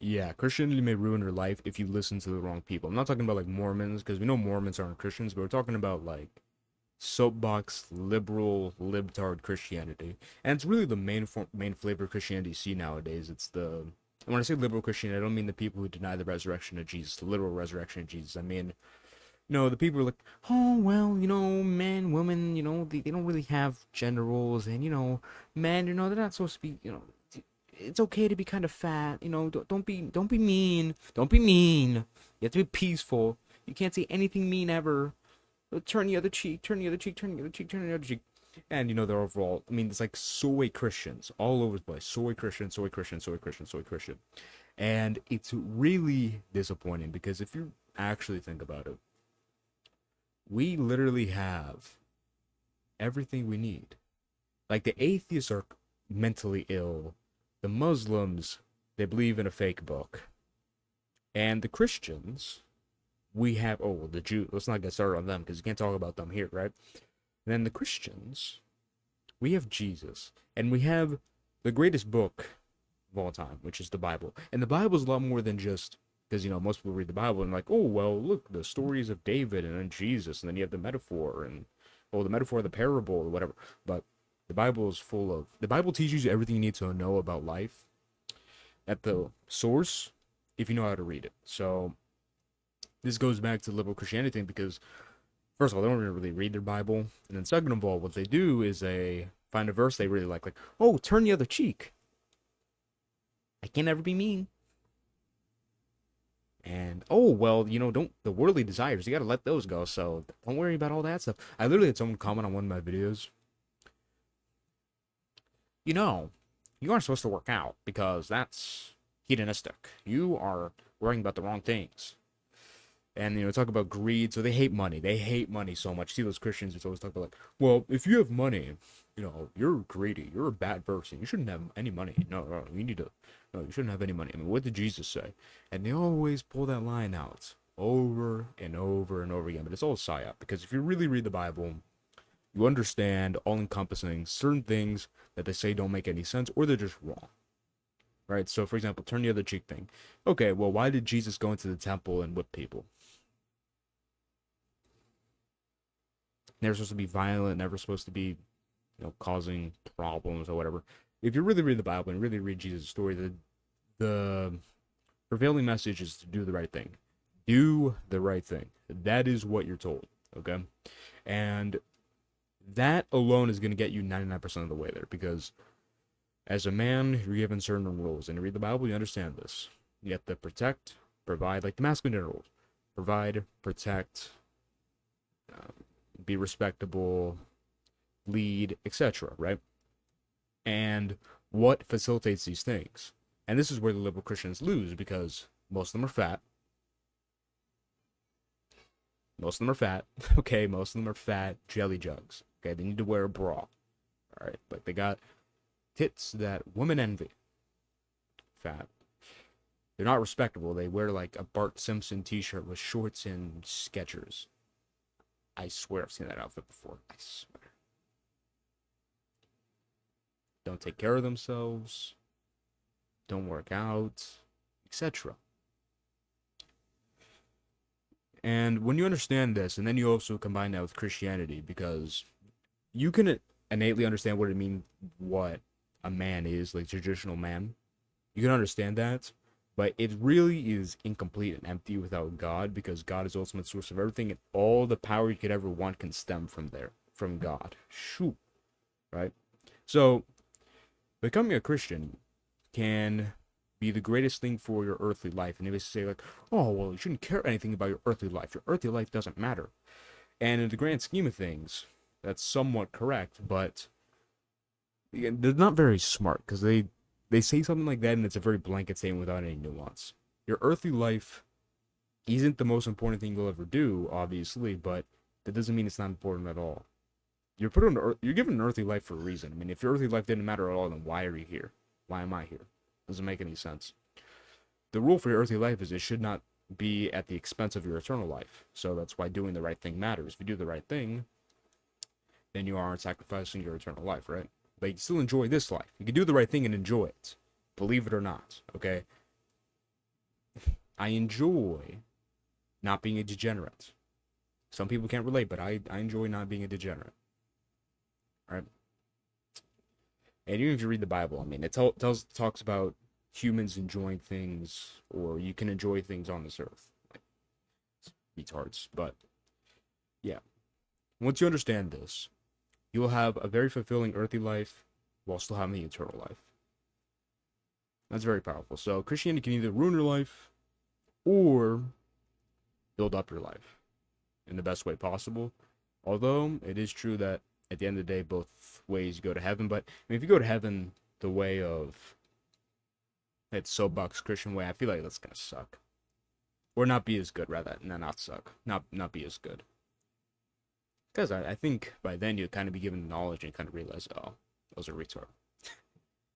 Yeah, Christianity may ruin your life if you listen to the wrong people. I'm not talking about like Mormons, because we know Mormons aren't Christians, but we're talking about like soapbox liberal libtard Christianity, and it's really the main flavor of Christianity you see nowadays. It's the and when I say liberal Christianity, I don't mean the people who deny the resurrection of Jesus, the literal resurrection of Jesus. I mean, the people are like, oh well, men, women, they don't really have gender roles, and men, they're not supposed to be, it's okay to be kind of fat, don't be mean, don't be mean. You have to be peaceful. You can't say anything mean ever. Turn the other cheek, turn the other cheek, turn the other cheek, turn the other cheek. And they're overall, I mean, it's like soy Christians all over the place. Soy Christian, soy Christian, soy Christian, soy Christian. And it's really disappointing because if you actually think about it, we literally have everything we need. Like the atheists are mentally ill, the Muslims, they believe in a fake book, and the Christians, we have, oh, well, the Jews, let's not get started on them because you can't talk about them here, right? And then the Christians, we have Jesus, and we have the greatest book of all time, which is the Bible. And the Bible is a lot more than just, because most people read the Bible and like, oh well, look, the stories of David and then Jesus, and then you have the metaphor and the metaphor of the parable or whatever. But the Bible is full of the Bible teaches you everything you need to know about life at the source if you know how to read it. So this goes back to the liberal Christianity thing because first of all, they don't really read their Bible, and then second of all, what they do is they find a verse they really like, oh, turn the other cheek. I can't ever be mean. And oh well, don't the worldly desires, you gotta let those go. So don't worry about all that stuff. I literally had someone comment on one of my videos. You aren't supposed to work out because that's hedonistic. You are worrying about the wrong things. And talk about greed. So they hate money. They hate money so much. See those Christians who always talk about like, well, if you have money, you're greedy. You're a bad person. You shouldn't have any money. No, no, you need to. No, you shouldn't have any money. I mean, what did Jesus say? And they always pull that line out over and over and over again. But it's all psyop because if you really read the Bible, you understand all encompassing certain things that they say don't make any sense or they're just wrong. Right? So, for example, turn the other cheek thing. Okay, well, why did Jesus go into the temple and whip people? Never supposed to be violent, never supposed to be, causing problems or whatever. If you really read the Bible and really read Jesus' story, the prevailing message is to do the right thing. Do the right thing. That is what you're told, okay? And that alone is going to get you 99% of the way there because as a man, you're given certain rules. And you read the Bible, you understand this. You have to protect, provide, like the masculine rules. Provide, protect, be respectable, lead, etc., right? And what facilitates these things? And this is where the liberal Christians lose because most of them are fat. Most of them are fat. Okay, most of them are fat jelly jugs. Okay, they need to wear a bra. All right, like they got tits that women envy. Fat. They're not respectable. They wear like a Bart Simpson t-shirt with shorts and Skechers. I swear I've seen that outfit before. I swear. Don't take care of themselves. Don't work out, etc. And when you understand this, and then you also combine that with Christianity, because you can innately understand what it means, what a man is, like traditional man. You can understand that, but it really is incomplete and empty without God, because God is the ultimate source of everything, and all the power you could ever want can stem from there, from God. Shoot, right? So, becoming a Christian can be the greatest thing for your earthly life. And they say like, oh, well, you shouldn't care anything about your earthly life. Your earthly life doesn't matter. And in the grand scheme of things, that's somewhat correct, but again, they're not very smart because they say something like that and it's a very blanket statement without any nuance. Your earthly life isn't the most important thing you'll ever do, obviously, but that doesn't mean it's not important at all. You're put on earth, you're given an earthly life for a reason. I mean, if your earthly life didn't matter at all, then why are you here? Why am I here? Doesn't make any sense. The rule for your earthly life is it should not be at the expense of your eternal life. So that's why doing the right thing matters. If you do the right thing, then you aren't sacrificing your eternal life, right? But you can still enjoy this life. You can do the right thing and enjoy it. Believe it or not, okay? I enjoy not being a degenerate. Some people can't relate, but I enjoy not being a degenerate. Right? And even if you read the Bible, I mean, it talks about humans enjoying things, or you can enjoy things on this earth. Like, retards. But yeah, once you understand this, you will have a very fulfilling earthly life while still having the eternal life. That's very powerful. So Christianity can either ruin your life or build up your life in the best way possible. Although it is true that at the end of the day, both ways go to heaven. But I mean, if you go to heaven the way of that soapbox Christian way, I feel like that's gonna suck, or not be as good. Rather, no, not suck, not be as good. Because I think by then you'd kind of be given knowledge and kind of realize, oh, those are retard.